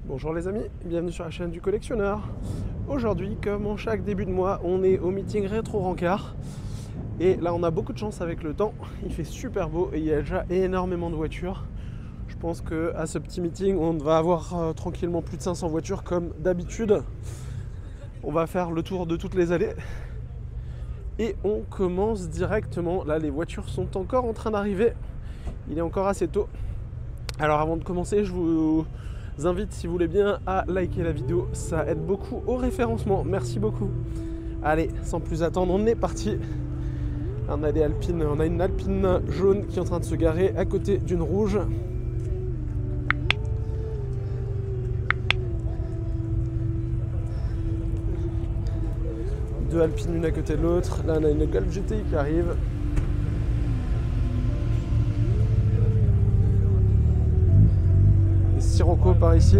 Bonjour les amis, bienvenue sur la chaîne du collectionneur. Aujourd'hui, comme en chaque début de mois, on est au meeting Rétro Rencard. Et là on a beaucoup de chance avec le temps, il fait super beau et il y a déjà énormément de voitures. Je pense qu'à ce petit meeting, on va avoir tranquillement plus de 500 voitures comme d'habitude. On va faire le tour de toutes les allées. Et on commence directement, là les voitures sont encore en train d'arriver. Il est encore assez tôt. Alors avant de commencer, je vous invite, si vous voulez bien, à liker la vidéo. Ça aide beaucoup au référencement. Merci beaucoup. Allez, sans plus attendre, on est parti. On a une Alpine jaune qui est en train de se garer à côté d'une rouge. Deux Alpines l'une à côté de l'autre. Là on a une Golf GTI qui arrive. Des Sirocco par ici.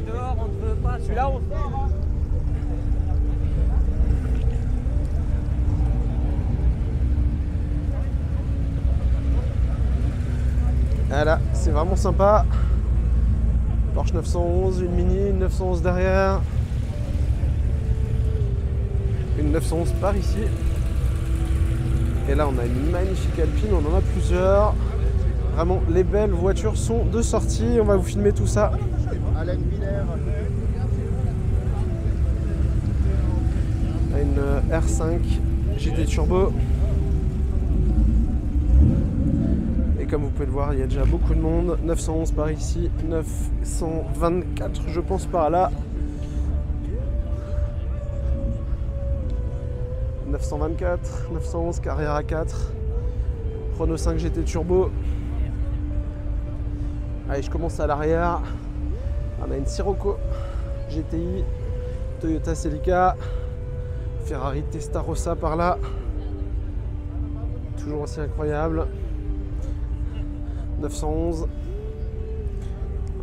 Dehors, on ne veut pas. Celui-là, on sort. Voilà, c'est vraiment sympa. Porsche 911, une Mini, une 911 derrière. Une 911 par ici. Et là, on a une magnifique Alpine, on en a plusieurs. Vraiment, les belles voitures sont de sortie. On va vous filmer tout ça. Une R5 GT Turbo. Et comme vous pouvez le voir, il y a déjà beaucoup de monde. 911 par ici, 924 je pense par là. 924, 911 Carrera 4, Renault 5 GT Turbo. Allez, je commence à l'arrière. On a une Sirocco GTI, Toyota Celica, Ferrari Testarossa par là. Toujours aussi incroyable. 911.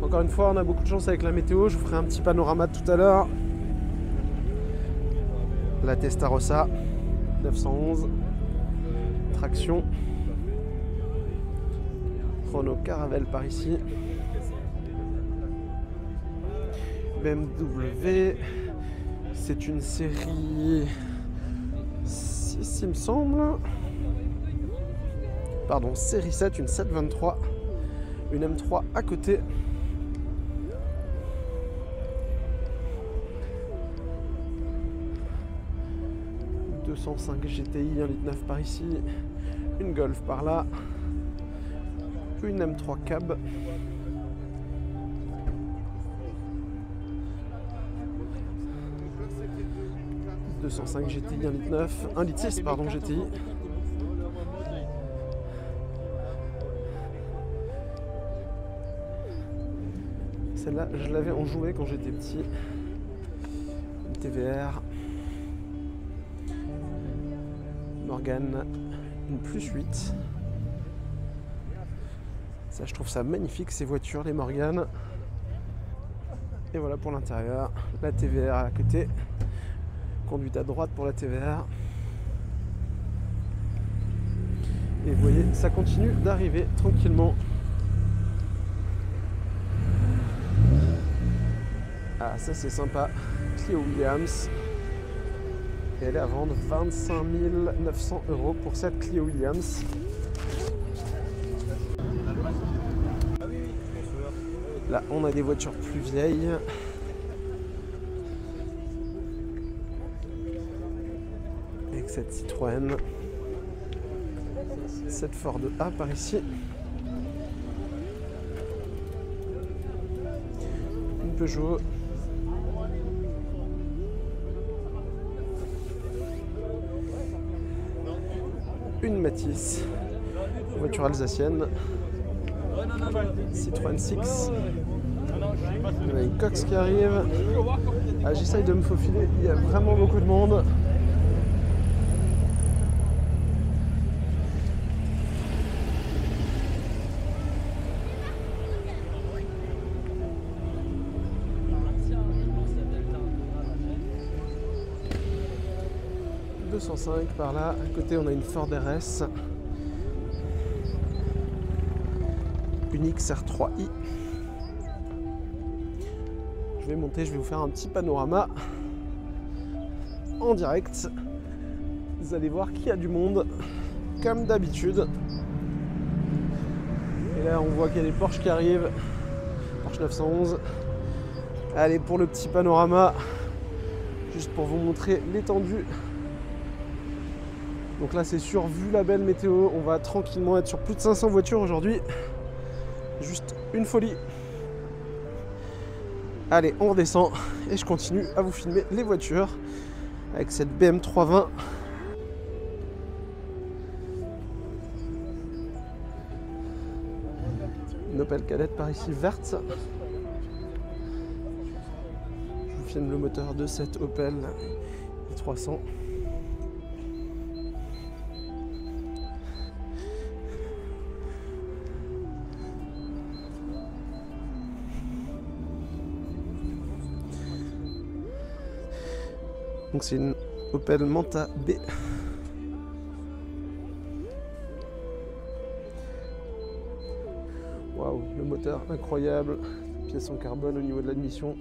Encore une fois, on a beaucoup de chance avec la météo. Je vous ferai un petit panorama tout à l'heure. La Testarossa 911. Traction. Renault Caravelle par ici. BMW. C'est une série 6 il me semble. Pardon, série 7, une 723. Une M3 à côté. Une 205 GTI 1,9 litre par ici. Une Golf par là. Une M3 Cab. « 205 GTI 1,9 litre, 1,6 litre pardon GTI. Celle-là, je l'avais en jouet quand j'étais petit. Une TVR. Morgane, une plus 8. Ça, je trouve ça magnifique, ces voitures, les Morgane. Et voilà pour l'intérieur. La TVR à côté. Conduite à droite pour la TVR. Et vous voyez, ça continue d'arriver tranquillement. Ah, ça c'est sympa. Clio Williams. Et elle est à vendre 25 900 € pour cette Clio Williams. Là, on a des voitures plus vieilles. Avec cette Citroën. Cette Ford A par ici. Une Peugeot. Une Matisse, voiture alsacienne, Citroën 6, il y a une Cox qui arrive. Ah, j'essaye de me faufiler, il y a vraiment beaucoup de monde. 205 par là. À côté, on a une Ford RS. Une XR3i. Je vais monter, je vais vous faire un petit panorama en direct. Vous allez voir qu'il y a du monde, comme d'habitude. Et là, on voit qu'il y a des Porsche qui arrivent. Porsche 911. Allez, pour le petit panorama, juste pour vous montrer l'étendue. Donc là, c'est sûr, vu la belle météo, on va tranquillement être sur plus de 500 voitures aujourd'hui. Juste une folie. Allez, on redescend et je continue à vous filmer les voitures avec cette BM 320. Une Opel Kadett par ici verte. Je vous filme le moteur de cette Opel i300. Donc c'est une Opel Manta B. Waouh, le moteur incroyable, pièces en carbone au niveau de l'admission.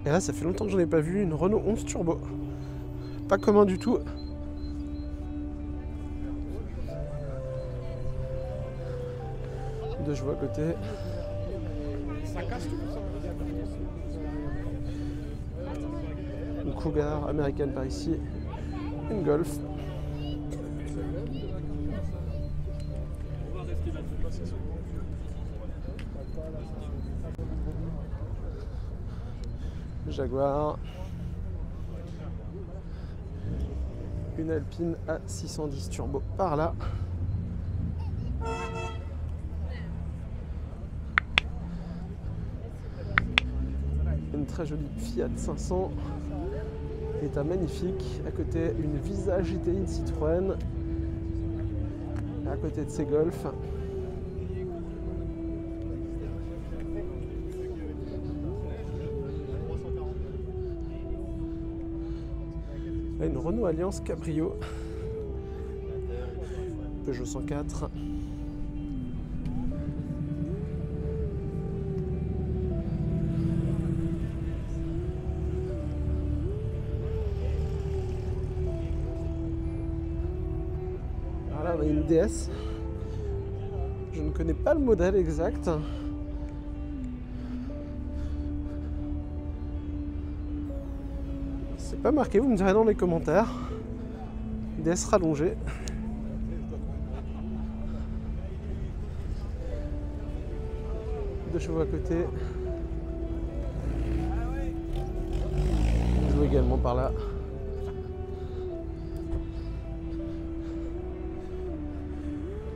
Et là, ça fait longtemps que j'en ai pas vu une Renault 11 Turbo. Pas commun du tout. Deux chevaux à côté. Une Cougar américaine par ici. Une Golf. Jaguar. Une Alpine A610 Turbo par là. Une très jolie Fiat 500, état magnifique. À côté, une Visa GTI de Citroën. À côté de ces Golf. Là, une Renault Alliance Cabrio. Peugeot 104. Là, on a une DS. Je ne connais pas le modèle exact. C'est pas marqué, vous me direz dans les commentaires. DS rallongée. Deux chevaux à côté. Je joue également par là.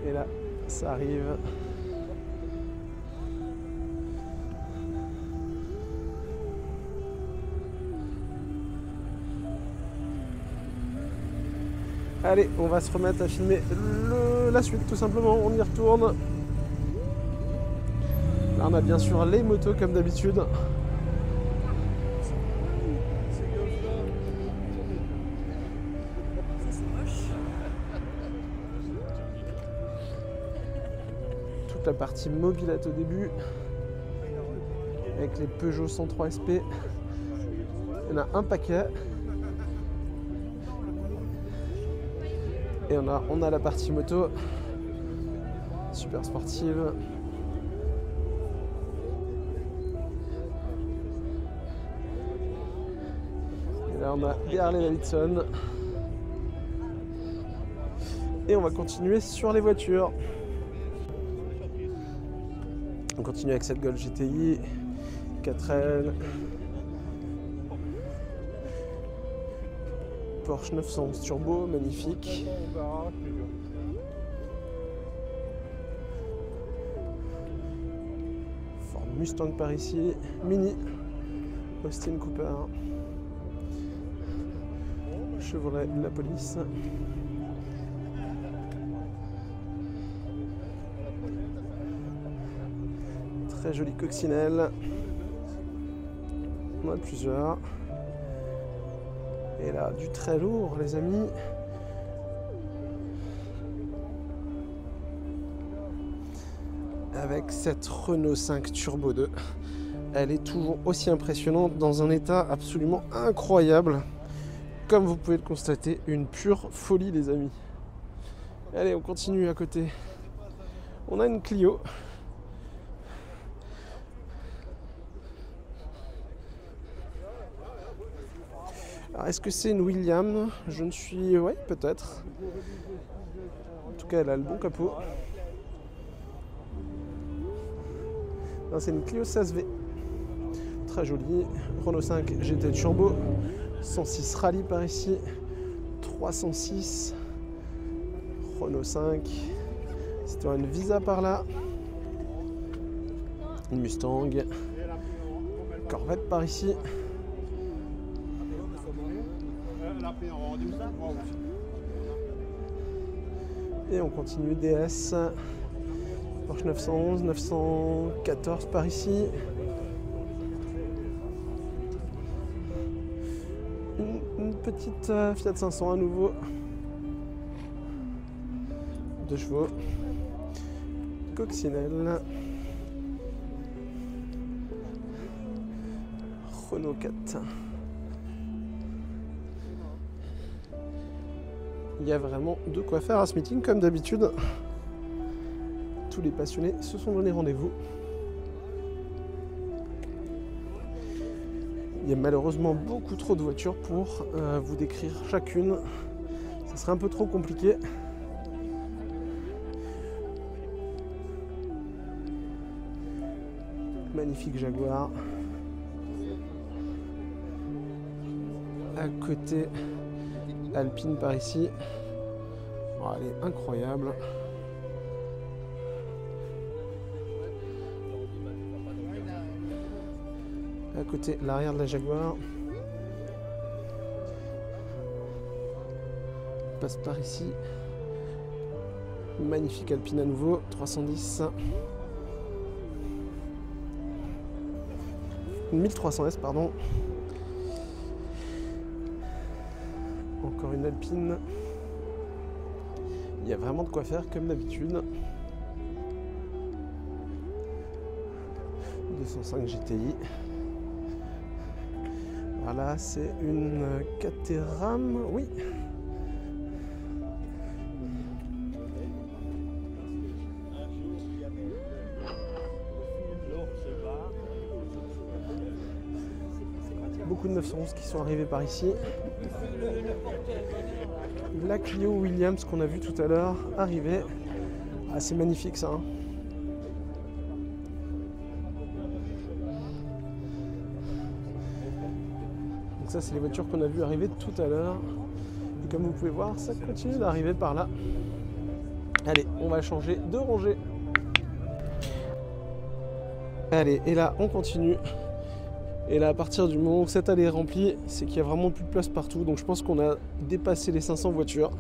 Et là, ça arrive. Allez, on va se remettre à filmer la suite tout simplement. On y retourne. Là, on a bien sûr les motos comme d'habitude. La partie mobilette au début avec les Peugeot 103 SP. Il y en a un paquet et on a la partie moto super sportive. Et là on a les Harley Davidson et on va continuer sur les voitures. On continue avec cette Golf GTI, 4L, Porsche 911 Turbo, magnifique. Ford Mustang par ici, Mini, Austin Cooper, Chevrolet de la police. Très jolie coccinelle. On en a plusieurs. Et là, du très lourd, les amis. Avec cette Renault 5 Turbo 2. Elle est toujours aussi impressionnante, dans un état absolument incroyable. Comme vous pouvez le constater, une pure folie, les amis. Allez, on continue à côté. On a une Clio. Alors, est-ce que c'est une Williams? Je ne suis... Ouais, peut-être. En tout cas, elle a le bon capot. Non, c'est une Clio 16V. Très jolie. Renault 5 GT Turbo. 106 Rallye par ici. 306. Renault 5. Citroën Visa par là. Une Mustang. Corvette par ici. Et on continue DS. Porsche 911, 914 par ici. Une petite Fiat 500 à nouveau. 2 chevaux. Coccinelle. Renault 4. Il y a vraiment de quoi faire à ce meeting, comme d'habitude. Tous les passionnés se sont donné rendez-vous. Il y a malheureusement beaucoup trop de voitures pour vous décrire chacune. Ça serait un peu trop compliqué. Magnifique Jaguar. À côté, Alpine par ici. Oh, elle est incroyable. À côté, l'arrière de la Jaguar. On passe par ici. Magnifique Alpine à nouveau, 310. Une 1300S, pardon. Encore une Alpine. Il y a vraiment de quoi faire comme d'habitude. 205 GTI. Voilà, c'est une Caterham, oui. Beaucoup de 911 qui sont arrivés par ici. La Clio Williams qu'on a vu tout à l'heure arriver. Ah, c'est magnifique ça. Hein. Donc ça, c'est les voitures qu'on a vu arriver tout à l'heure. Et comme vous pouvez voir, ça continue d'arriver par là. Allez, on va changer de rangée. Allez, et là, on continue. Et là, à partir du moment où cette allée est remplie, c'est qu'il n'y a vraiment plus de place partout. Donc je pense qu'on a dépassé les 500 voitures.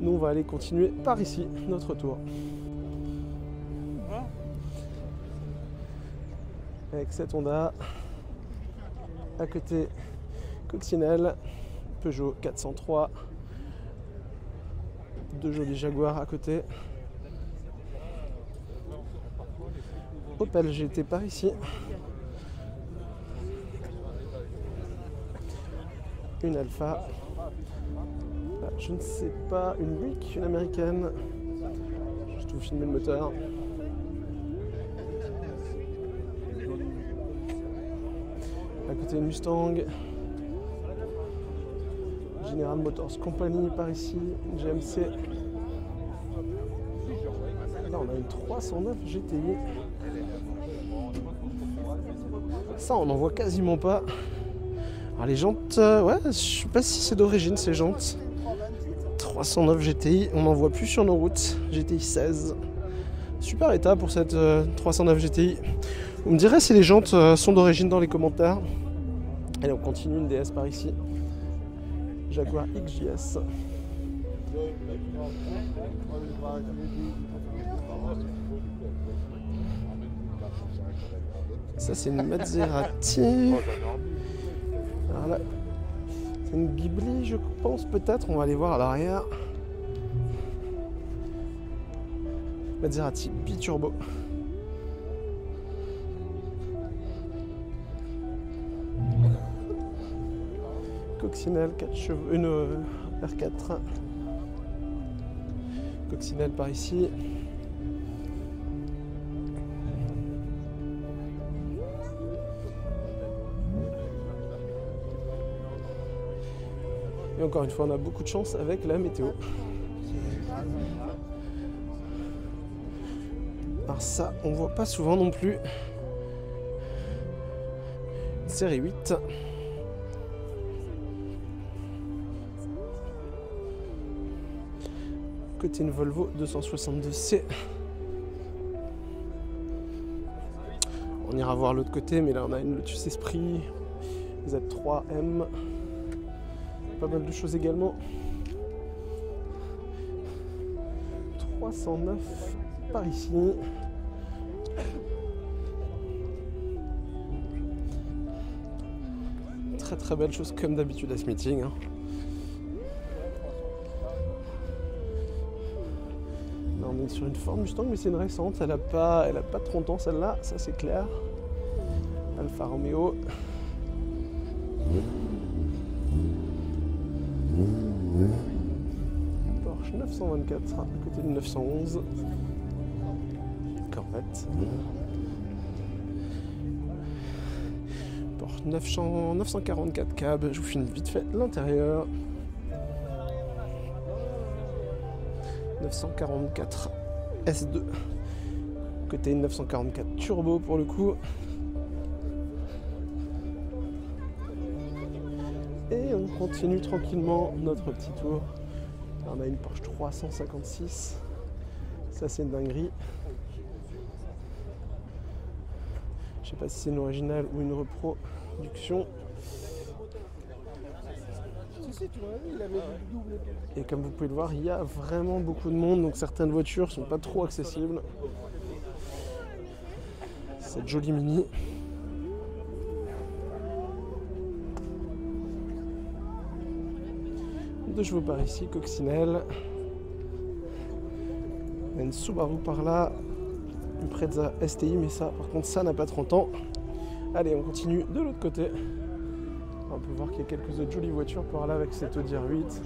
Nous, on va aller continuer par ici, notre tour. Avec cette Honda. À côté, Coccinelle, Peugeot 403. 2 jolis Jaguars à côté. Opel GT par ici. Une Alpha, je ne sais pas, une Buick, une américaine. Je vais vous filmer le moteur. À côté une Mustang, General Motors Company par ici, une GMC. Là on a une 309 GTI. Ça on n'en voit quasiment pas. Alors les jantes, ouais, je sais pas si c'est d'origine ces jantes. 309 GTI, on n'en voit plus sur nos routes. GTI 16. Super état pour cette 309 GTI. Vous me direz si les jantes sont d'origine dans les commentaires. Allez, on continue, une DS par ici. Jaguar XJS. Ça c'est une Maserati. Alors là, c'est une Ghibli je pense peut-être. On va aller voir à l'arrière. Maserati biturbo. Coccinelle 4 chevaux, une R4. Coccinelle par ici. Et encore une fois, on a beaucoup de chance avec la météo. Alors ça, on voit pas souvent non plus. Série 8. Côté une Volvo 262C. On ira voir l'autre côté, mais là on a une Lotus Esprit Z3M. Pas mal de choses également. 309 par ici. Très très belle chose comme d'habitude à ce meeting. Là on est sur une Ford Mustang mais c'est une récente, elle a pas 30 ans celle-là, ça c'est clair. Alfa Romeo. Porsche 924 à côté de 911. Corvette. Porsche 944 cab, je vous filme vite fait l'intérieur. 944 S2. Côté 944 turbo pour le coup. Et on continue tranquillement notre petit tour. Là, on a une Porsche 356. Ça c'est une dinguerie. Je sais pas si c'est une originale ou une reproduction. Et comme vous pouvez le voir, il y a vraiment beaucoup de monde, donc certaines voitures sont pas trop accessibles. Cette jolie Mini. Deux chevaux par ici, coccinelle. Il y a une Subaru par là, une Preza STI, mais ça, par contre, ça n'a pas 30 ans. Allez, on continue de l'autre côté. On peut voir qu'il y a quelques autres jolies voitures par là avec cette Audi R8.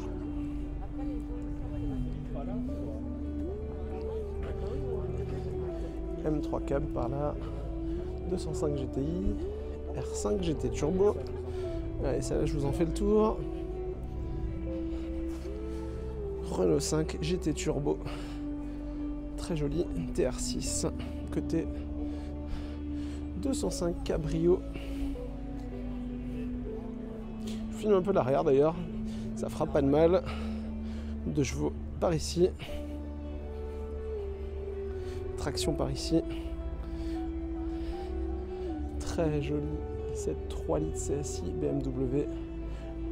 M3 cab par là. 205 GTI. R5 GT Turbo. Allez, ça là, je vous en fais le tour. Renault 5 GT Turbo. Très joli. TR6. Côté 205 Cabrio. Je filme un peu l'arrière d'ailleurs, ça fera pas de mal. 2 chevaux par ici. Traction par ici. Très jolie cette 3 litres CSI BMW.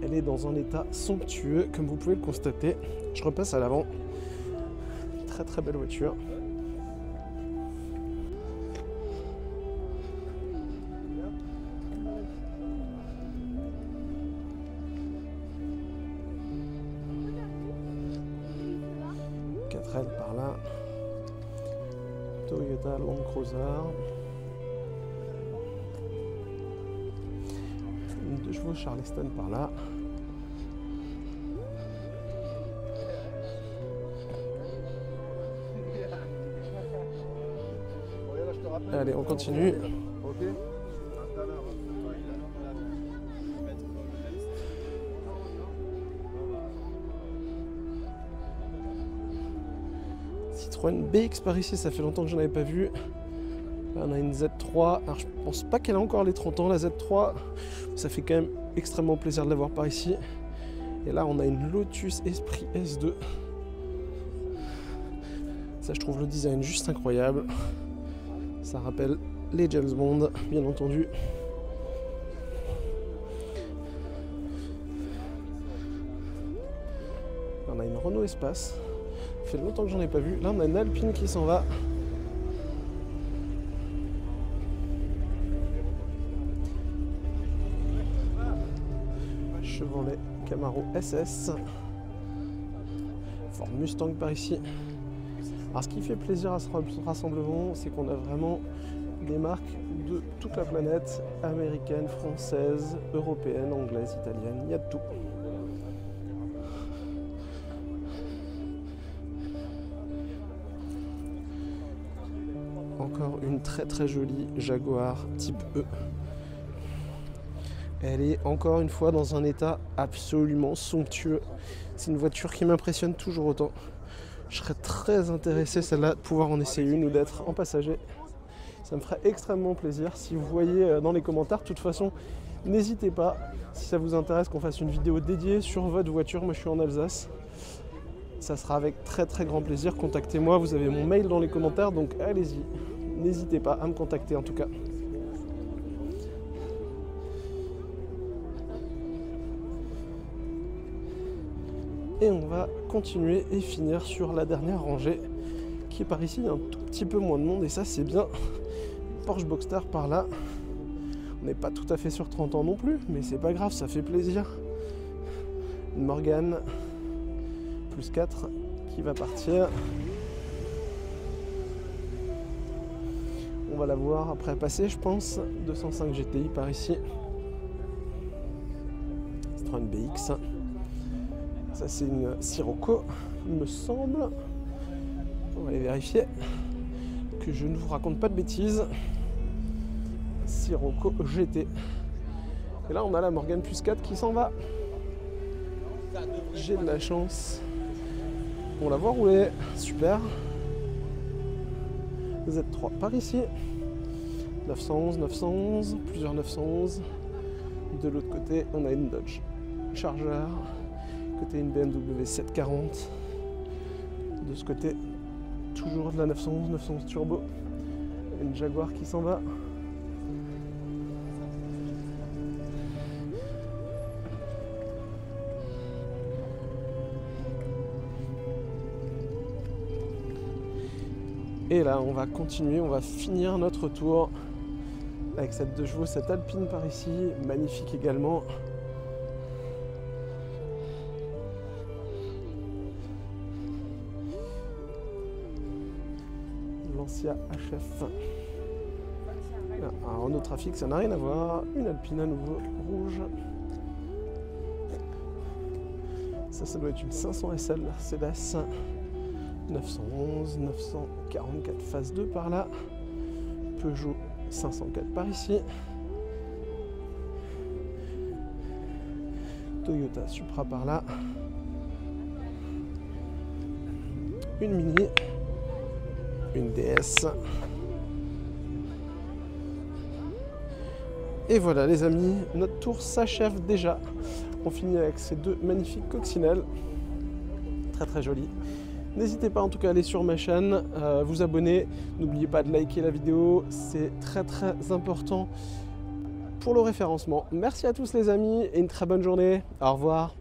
Elle est dans un état somptueux comme vous pouvez le constater. Je repasse à l'avant. Très très belle voiture. Par là, Toyota Land Cruiser, 2 chevaux Charleston par là, allez on continue. Citroën BX par ici, ça fait longtemps que j'en avais pas vu. Là, on a une Z3. Alors je pense pas qu'elle a encore les 30 ans la Z3. Ça fait quand même extrêmement plaisir de la voir par ici. Et là on a une Lotus Esprit S2. Ça je trouve le design juste incroyable. Ça rappelle les James Bond, bien entendu. On a une Renault Espace. Ça fait longtemps que j'en ai pas vu. Là on a une Alpine qui s'en va. Chevrolet Camaro SS. Ford Mustang par ici. Alors ce qui fait plaisir à ce rassemblement, c'est qu'on a vraiment des marques de toute la planète, américaines, françaises, européennes, anglaises, italiennes, il y a de tout. Encore une très très jolie Jaguar type E. Elle est encore une fois dans un état absolument somptueux. C'est une voiture qui m'impressionne toujours autant. Je serais très intéressé, celle-là, de pouvoir en essayer une ou d'être en passager. Ça me ferait extrêmement plaisir. Si vous voyez dans les commentaires, de toute façon, n'hésitez pas. Si ça vous intéresse qu'on fasse une vidéo dédiée sur votre voiture, moi je suis en Alsace. Ça sera avec très très grand plaisir. Contactez-moi, vous avez mon mail dans les commentaires, donc allez-y. N'hésitez pas à me contacter en tout cas. Et on va continuer et finir sur la dernière rangée qui est par ici. Il y a un tout petit peu moins de monde et ça c'est bien. Porsche Boxster par là. On n'est pas tout à fait sur 30 ans non plus, mais c'est pas grave, ça fait plaisir. Une Morgan plus 4 qui va partir. On va la voir après passer, je pense. 205 GTI par ici. Citroën BX. Ça c'est une Sirocco, il me semble. On va aller vérifier que je ne vous raconte pas de bêtises. Sirocco GT. Et là on a la Morgan plus 4 qui s'en va. J'ai de la chance. On la voit rouler, super. Z3 par ici. 911, 911, plusieurs 911. De l'autre côté on a une Dodge Charger. Côté une BMW 740. De ce côté, toujours de la 911, 911 Turbo. Une Jaguar qui s'en va. Et là, on va continuer, on va finir notre tour avec cette 2 chevaux, cette Alpine par ici, magnifique également. Lancia HF. Un Renault Trafic, ça n'a rien à voir. Une Alpine à nouveau rouge. Ça doit être une 500 SL Mercedes. 911, 944 phase 2 par là. Peugeot 504 par ici. Toyota Supra par là. Une Mini. Une DS. Et voilà les amis, notre tour s'achève déjà. On finit avec ces 2 magnifiques coccinelles. Très très jolies. N'hésitez pas en tout cas à aller sur ma chaîne, vous abonner. N'oubliez pas de liker la vidéo, c'est très très important pour le référencement. Merci à tous les amis et une très bonne journée. Au revoir.